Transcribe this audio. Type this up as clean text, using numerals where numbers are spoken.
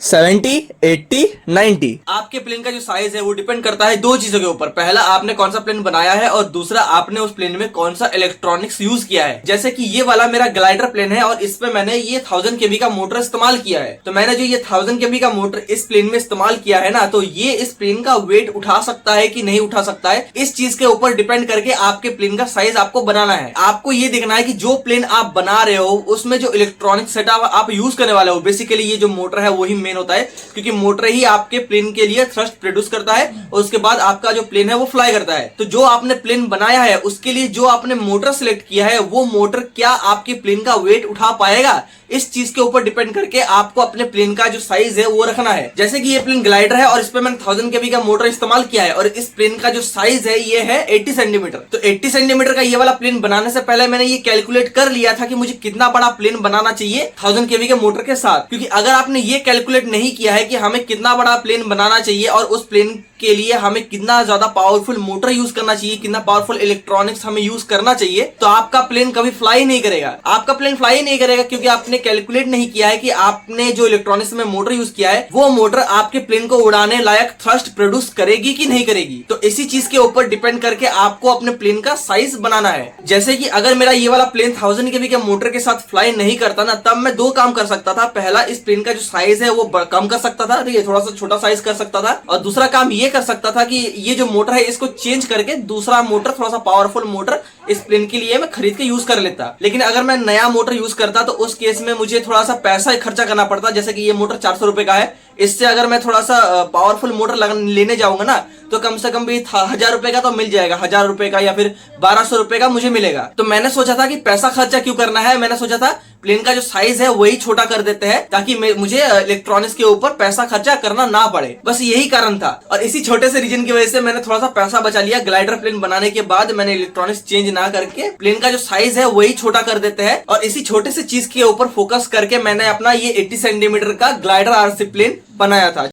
70, 80, 90। आपके प्लेन का जो साइज है वो डिपेंड करता है दो चीजों के ऊपर। पहला, आपने कौन सा प्लेन बनाया है, और दूसरा, आपने उस प्लेन में कौन सा इलेक्ट्रॉनिक्स यूज किया है। जैसे कि ये वाला मेरा ग्लाइडर प्लेन है और इस पे मैंने ये 1000 kb का मोटर इस्तेमाल किया है। तो मैंने जो ये 1000 kb का मोटर इस प्लेन में इस्तेमाल किया है ना, तो ये इस प्लेन का वेट उठा सकता है कि नहीं उठा सकता है, इस चीज के ऊपर डिपेंड करके आपके प्लेन का साइज आपको बनाना है। आपको ये देखना है कि जो प्लेन आप बना रहे हो उसमें जो इलेक्ट्रॉनिक सेटअप आप यूज करने वाले हो, बेसिकली ये जो मोटर है वही मेन होता है, क्योंकि मोटर ही आपके प्लेन के लिए थ्रस्ट प्रोड्यूस करता है और उसके बाद आपका जो प्लेन है वो फ्लाई करता है। तो जो आपने प्लेन बनाया है उसके लिए जो आपने मोटर सिलेक्ट किया है, वो मोटर क्या आपके प्लेन का वेट उठा पाएगा, इस चीज के ऊपर डिपेंड करके आपको अपने प्लेन का जो साइज है वो रखना है। जैसे कि ये प्लेन ग्लाइडर है और इस पे मैंने 1000 kb का मोटर इस्तेमाल किया है और इस प्लेन का जो साइज है ये है 80 सेंटीमीटर। तो 80 सेंटीमीटर का ये वाला प्लेन बनाने से पहले मैंने ये कैलकुलेट कर लिया था कि मुझे कितना बड़ा प्लेन बनाना चाहिए 1000 kb के मोटर के साथ, क्योंकि अगर आपने ये कैलकुलेट नहीं किया है कि हमें कितना बड़ा प्लेन बनाना चाहिए और उस प्लेन के लिए हमें कितना ज्यादा पावरफुल मोटर यूज करना चाहिए, कितना पावरफुल इलेक्ट्रॉनिक्स हमें यूज करना चाहिए, तो आपका प्लेन कभी फ्लाई नहीं करेगा। आपका प्लेन फ्लाई नहीं करेगा क्योंकि आपने कैलकुलेट नहीं किया है कि आपने जो इलेक्ट्रॉनिक्स में मोटर यूज किया है वो मोटर आपके प्लेन को उड़ाने लायक थ्रस्ट प्रोड्यूस करेगी कि नहीं करेगी। तो इसी चीज के ऊपर डिपेंड करके आपको अपने प्लेन का साइज बनाना है। जैसे कि अगर मेरा ये वाला प्लेन 1000 kb के मोटर के साथ फ्लाई नहीं करता ना, तब मैं दो काम कर सकता था। पहला, इस प्लेन का जो साइज है वो कम कर सकता था, ये थोड़ा सा छोटा साइज कर सकता था, और दूसरा काम ये कर सकता था कि ये जो मोटर है इसको चेंज करके दूसरा मोटर, थोड़ा सा पावरफुल मोटर इस प्लेन के लिए मैं खरीद के यूज कर लेता। लेकिन अगर मैं नया मोटर यूज करता तो उस केस में मुझे थोड़ा सा पैसा खर्चा करना पड़ता। जैसे कि ये मोटर 400 रुपए का है, इससे अगर मैं थोड़ा सा पावरफुल मोटर लेने जाऊंगा ना, तो कम से कम भी 1000 रुपए का तो मिल जाएगा, 1000 रुपए का या फिर 1200 रुपए का मुझे मिलेगा। तो मैंने सोचा था कि पैसा खर्चा क्यों करना है, मैंने सोचा था प्लेन का जो साइज है वही छोटा कर देते हैं ताकि मुझे इलेक्ट्रॉनिक्स के ऊपर पैसा खर्चा करना ना पड़े। बस यही कारण था और इसी छोटे से रीजन की वजह से मैंने थोड़ा सा पैसा बचा लिया। ग्लाइडर प्लेन बनाने के बाद मैंने इलेक्ट्रॉनिक्स चेंज ना करके प्लेन का जो साइज है वही छोटा कर देते हैं और इसी छोटे से चीज के ऊपर फोकस करके मैंने अपना ये 80 सेंटीमीटर का ग्लाइडर आरसी प्लेन बनाया था।